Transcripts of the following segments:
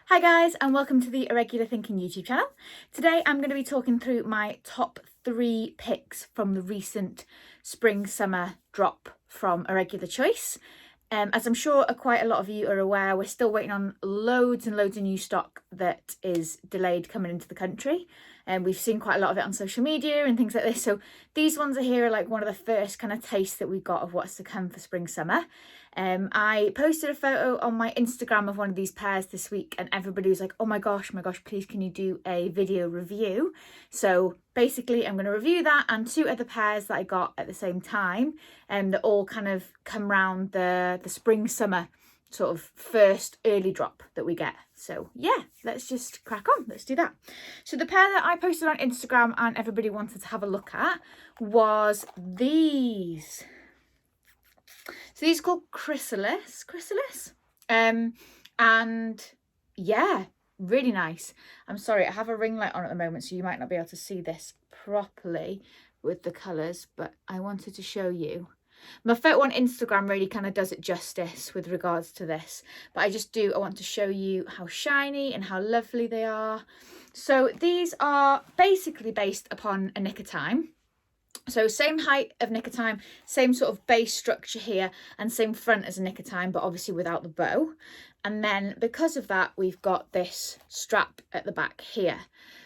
Hi guys, and welcome to the Irregular Thinking YouTube channel. Today I'm going to be talking through my top 3 picks from the recent spring-summer drop from Irregular Choice. As I'm sure quite a lot of you are aware, we're still waiting on loads and loads of new stock that is delayed coming into the country. And we've seen quite a lot of it on social media and things like this. So these ones are here are like one of the first kind of tastes that we got of what's to come for spring summer. I posted a photo on my Instagram of one of these pairs this week and everybody was like, oh my gosh, please can you do a video review? So basically I'm going to review that and 2 other pairs that I got at the same time that all kind of come round the spring summer sort of first early drop that we get. So yeah, let's just crack on. Let's do that. So the pair that I posted on Instagram and everybody wanted to have a look at was these. So these are called Chrysalis. And yeah, really nice. I'm sorry, I have a ring light on at the moment, so you might not be able to see this properly with the colours, but I wanted to show you. My photo on Instagram really kind of does it justice with regards to this, but I want to show you how shiny and how lovely they are. So these are basically based upon a Nick of Time. So same height of Nick of Time, same sort of base structure here and same front as a Nick of Time, but obviously without the bow. And then because of that, we've got this strap at the back here.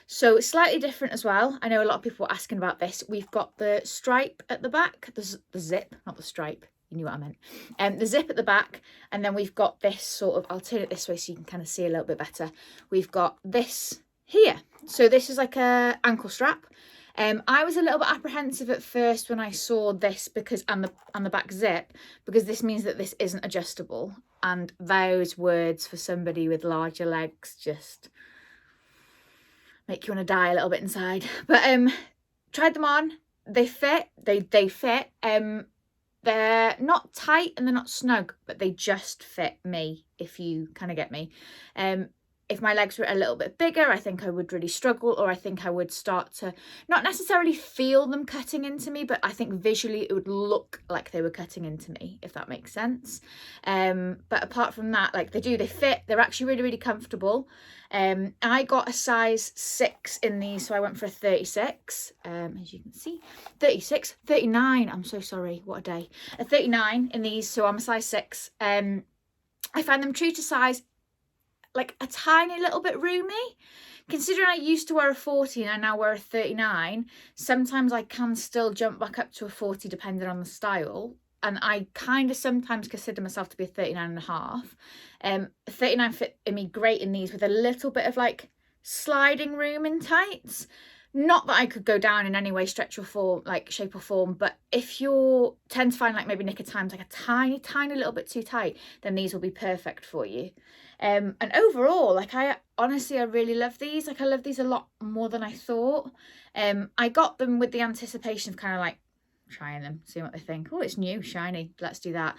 So it's slightly different as well. I know a lot of people were asking about this. We've got the stripe at the back, the zip, not the stripe. You knew what I meant. The zip at the back, and then we've got this sort of, I'll turn it this way so you can kind of see a little bit better. We've got this here. So this is like a ankle strap. I was a little bit apprehensive at first when I saw this because and the back zip, because this means that this isn't adjustable, and those words for somebody with larger legs just make you want to die a little bit inside. But tried them on, they fit, they fit. They're not tight and they're not snug, but they just fit me, if you kind of get me. If my legs were a little bit bigger, I think I would really struggle, or I think I would start to not necessarily feel them cutting into me, but I think visually it would look like they were cutting into me, if that makes sense. But apart from that, like they fit, they're actually really, really comfortable. I got a size 6 in these, so I went for a 36, as you can see, 36, 39, I'm so sorry, what a day, a 39 in these, so I'm a size 6. I find them true to size, like a tiny little bit roomy. Considering I used to wear a 40 and I now wear a 39, sometimes I can still jump back up to a 40 depending on the style. And I kind of sometimes consider myself to be a 39 and a half. 39 fit in me great in these with a little bit of like sliding room in tights. Not that I could go down in any way, stretch or form, like shape or form, but if you tend to find like maybe Nick of Time's like a tiny little bit too tight, then these will be perfect for you. And overall, like I really love these. Like I love these a lot more than I thought. I got them with the anticipation of kind of like trying them, seeing what they think. Oh, it's new, shiny, let's do that.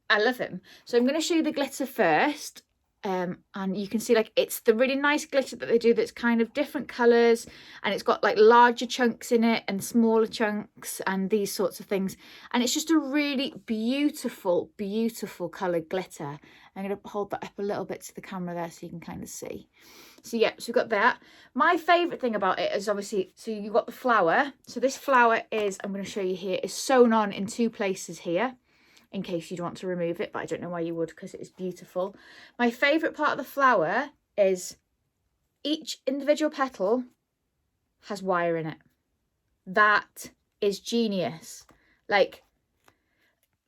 I love them. So I'm going to show you the glitter first. And you can see like it's the really nice glitter that they do that's kind of different colours, and it's got like larger chunks in it and smaller chunks and these sorts of things, and it's just a really beautiful coloured glitter. I'm going to hold that up a little bit to the camera there so you can kind of see. So yeah, so we've got that. My favourite thing about it is obviously, so you've got the flower. So this flower is, I'm going to show you here, is sewn on in 2 places here, in case you'd want to remove it, but I don't know why you would because it is beautiful. My favourite part of the flower is each individual petal has wire in it. That is genius. Like,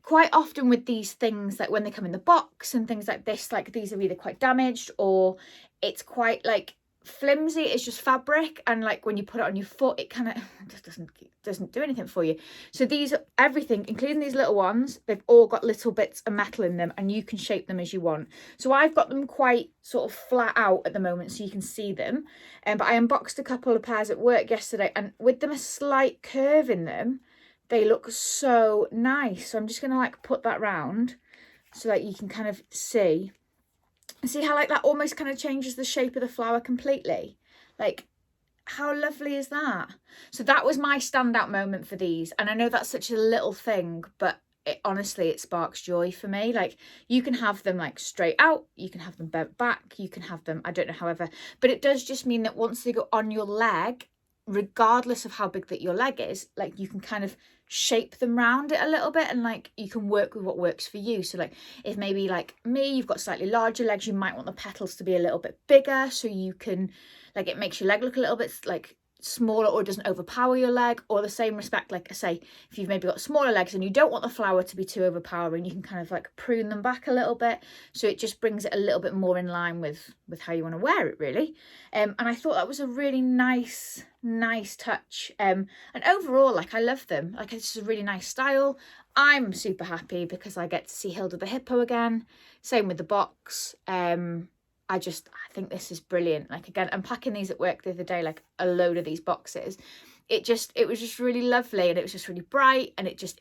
quite often with these things, like when they come in the box and things like this, like these are either quite damaged or it's quite like flimsy, it's just fabric, and like when you put it on your foot it kind of just doesn't do anything for you. So these, everything including these little ones, they've all got little bits of metal in them and you can shape them as you want. So I've got them quite sort of flat out at the moment so you can see them, but I unboxed a couple of pairs at work yesterday, and with them a slight curve in them, they look so nice. So I'm just gonna like put that round so that you can kind of see how like that almost kind of changes the shape of the flower completely. Like, how lovely is that? So that was my standout moment for these, and I know that's such a little thing, but honestly, it sparks joy for me. Like, you can have them like straight out, you can have them bent back, you can have them, I don't know, however, but it does just mean that once they go on your leg, regardless of how big that your leg is, like, you can kind of shape them round it a little bit, and like you can work with what works for you. So like, if maybe like me, you've got slightly larger legs, you might want the petals to be a little bit bigger, so you can, like, it makes your leg look a little bit like smaller, or it doesn't overpower your leg. Or the same respect, like I say, if you've maybe got smaller legs and you don't want the flower to be too overpowering, you can kind of like prune them back a little bit, so it just brings it a little bit more in line with how you want to wear it, really. And I thought that was a really nice touch, and overall, like, I love them. Like, it's just a really nice style. I'm super happy because I get to see Hilda the hippo again. Same with the box. I think this is brilliant. Like, again, unpacking these at work the other day, like a load of these boxes, it was just really lovely, and it was just really bright, and it just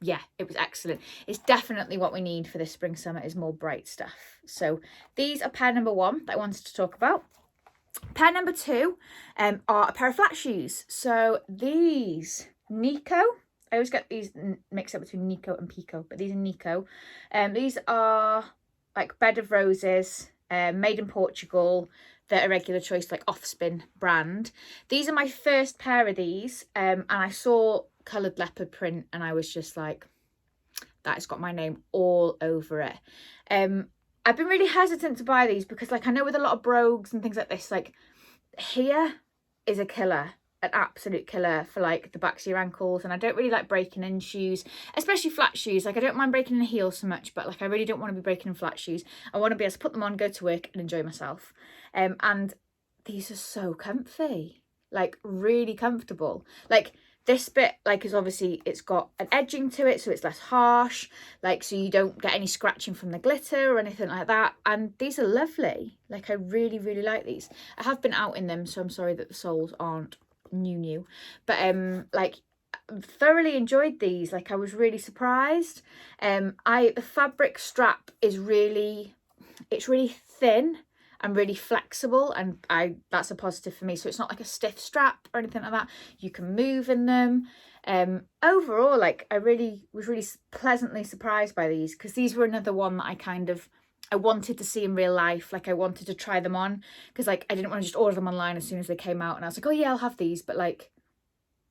yeah, it was excellent. It's definitely what we need for this spring summer, is more bright stuff. So these are pair number 1 that I wanted to talk about. Pair number 2 are a pair of flat shoes. So these, Nico, I always get these mixed up between Nico and Pico, but these are Nico. These are like bed of roses, made in Portugal, the Irregular Choice, like off-spin brand. These are my first pair of these, and I saw coloured leopard print, and I was just like, that's got my name all over it. I've been really hesitant to buy these because, like, I know with a lot of brogues and things like this, like, here is a killer, an absolute killer for like the backs of your ankles, and I don't really like breaking in shoes, especially flat shoes. Like, I don't mind breaking in heels so much, but like, I really don't want to be breaking in flat shoes. I want to be able to put them on, go to work and enjoy myself. And these are so comfy, like really comfortable. Like, this bit, like, is obviously, it's got an edging to it, so it's less harsh, like, so you don't get any scratching from the glitter or anything like that. And these are lovely. Like, I really really like these. I have been out in them, so I'm sorry that the soles aren't new, but like, thoroughly enjoyed these. Like, I was really surprised. The fabric strap is really, it's really thin and really flexible, and that's a positive for me. So it's not like a stiff strap or anything like that. You can move in them. Overall, like, I was really pleasantly surprised by these, because these were another one that I wanted to see in real life. Like, I wanted to try them on, because like, I didn't want to just order them online as soon as they came out, and I was like, oh yeah, I'll have these. But like,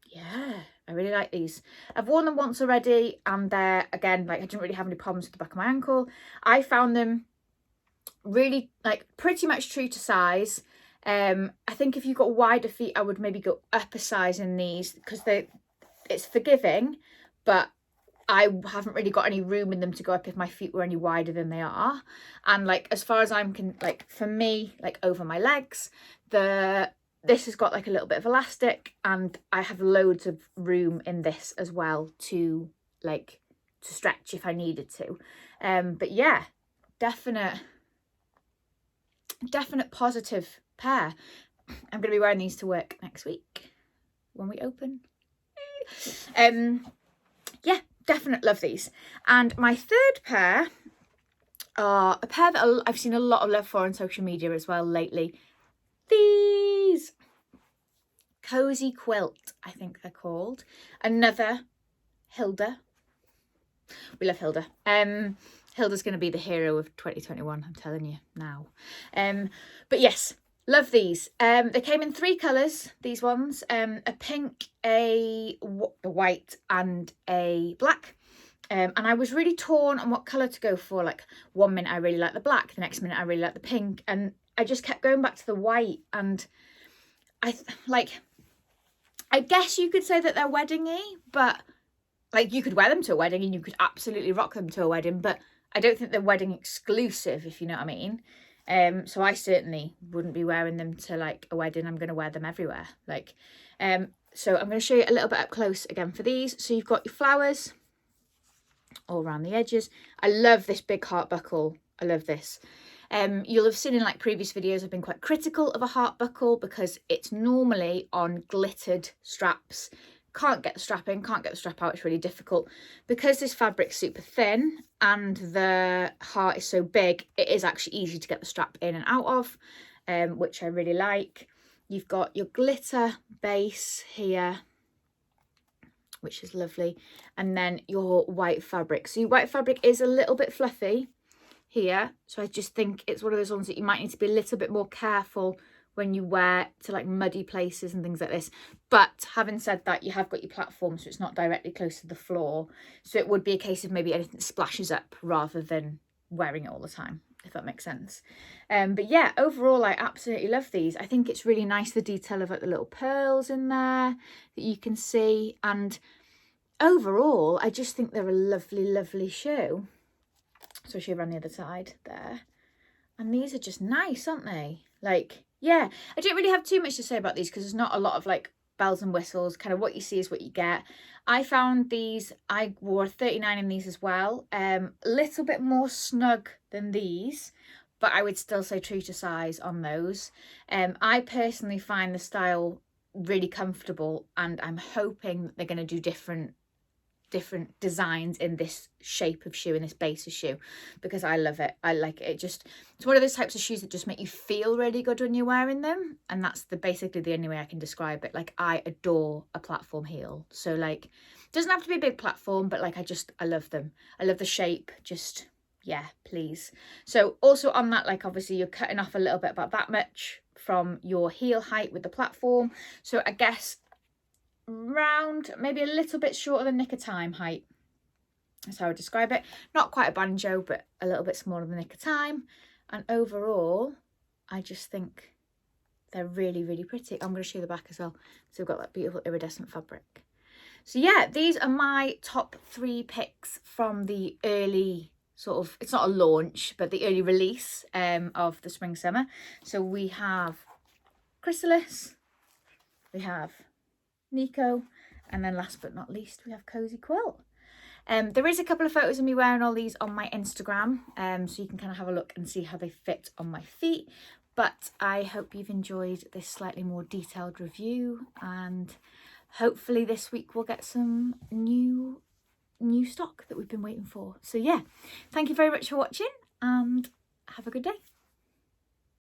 yeah, I really like these. I've worn them once already, and they're, again, like, I didn't really have any problems with the back of my ankle. I found them really, like, pretty much true to size. I think if you've got wider feet, I would maybe go up a size in these, because it's forgiving, but I haven't really got any room in them to go up if my feet were any wider than they are. And like, as far as like, for me, like, over my legs, this has got like a little bit of elastic, and I have loads of room in this as well to stretch if I needed to. But yeah, definite positive pair. I'm going to be wearing these to work next week when we open. Yeah, definitely love these. And my third pair are a pair that I've seen a lot of love for on social media as well lately. These Cozy Quilt, I think they're called. Another Hilda. We love Hilda. Hilda's going to be the hero of 2021, I'm telling you now. But yes, love these. They came in 3 colours, these ones. A pink, a white and a black. And I was really torn on what colour to go for. Like, one minute I really like the black, the next minute I really like the pink. And I just kept going back to the white. And I guess you could say that they're weddingy, but like, you could wear them to a wedding and you could absolutely rock them to a wedding, but I don't think they're wedding exclusive, if you know what I mean. So I certainly wouldn't be wearing them to like a wedding. I'm going to wear them everywhere. Like, so I'm going to show you a little bit up close again for these. So you've got your flowers all around the edges. I love this big heart buckle. I love this. You'll have seen in like previous videos, I've been quite critical of a heart buckle because it's normally on glittered straps. Can't get the strap in, can't get the strap out, it's really difficult. Because this fabric's super thin and the heart is so big, it is actually easy to get the strap in and out of, which I really like. You've got your glitter base here which is lovely. And then your white fabric. So your white fabric is a little bit fluffy here. So I just think it's one of those ones that you might need to be a little bit more careful when you wear to like muddy places and things like this. But having said that, you have got your platform, so it's not directly close to the floor. So it would be a case of maybe anything splashes up rather than wearing it all the time, if that makes sense. But yeah, overall, I absolutely love these. I think it's really nice, the detail of like the little pearls in there that you can see. And overall, I just think they're a lovely, lovely shoe. So I'll show you around the other side there. And these are just nice, aren't they? Like, yeah, I don't really have too much to say about these because there's not a lot of like bells and whistles. Kind of what you see is what you get. I found these, I wore 39 in these as well. A little bit more snug than these, but I would still say true to size on those. I personally find the style really comfortable, and I'm hoping that they're going to do different designs in this shape of shoe, in this base of shoe, because I love it. I like it. It's one of those types of shoes that just make you feel really good when you're wearing them, and that's basically the only way I can describe it. Like, I adore a platform heel. So like, it doesn't have to be a big platform, but like, I love them. I love the shape. Just, yeah, please. So also on that, like, obviously you're cutting off a little bit, about that much from your heel height with the platform. So I guess round, maybe a little bit shorter than Nick of Time height. That's how I would describe it. Not quite a banjo, but a little bit smaller than Nick of Time. And overall, I just think they're really, really pretty. I'm going to show you the back as well. So we've got that beautiful iridescent fabric. So yeah, these are my top 3 picks from the early sort of, it's not a launch, but the early release of the spring summer. So we have Chrysalis, we have Nico, and then last but not least we have Cozy Quilt. There is a couple of photos of me wearing all these on my Instagram, so you can kind of have a look and see how they fit on my feet. But I hope you've enjoyed this slightly more detailed review, and hopefully this week we'll get some new stock that we've been waiting for. So yeah, thank you very much for watching, and have a good day.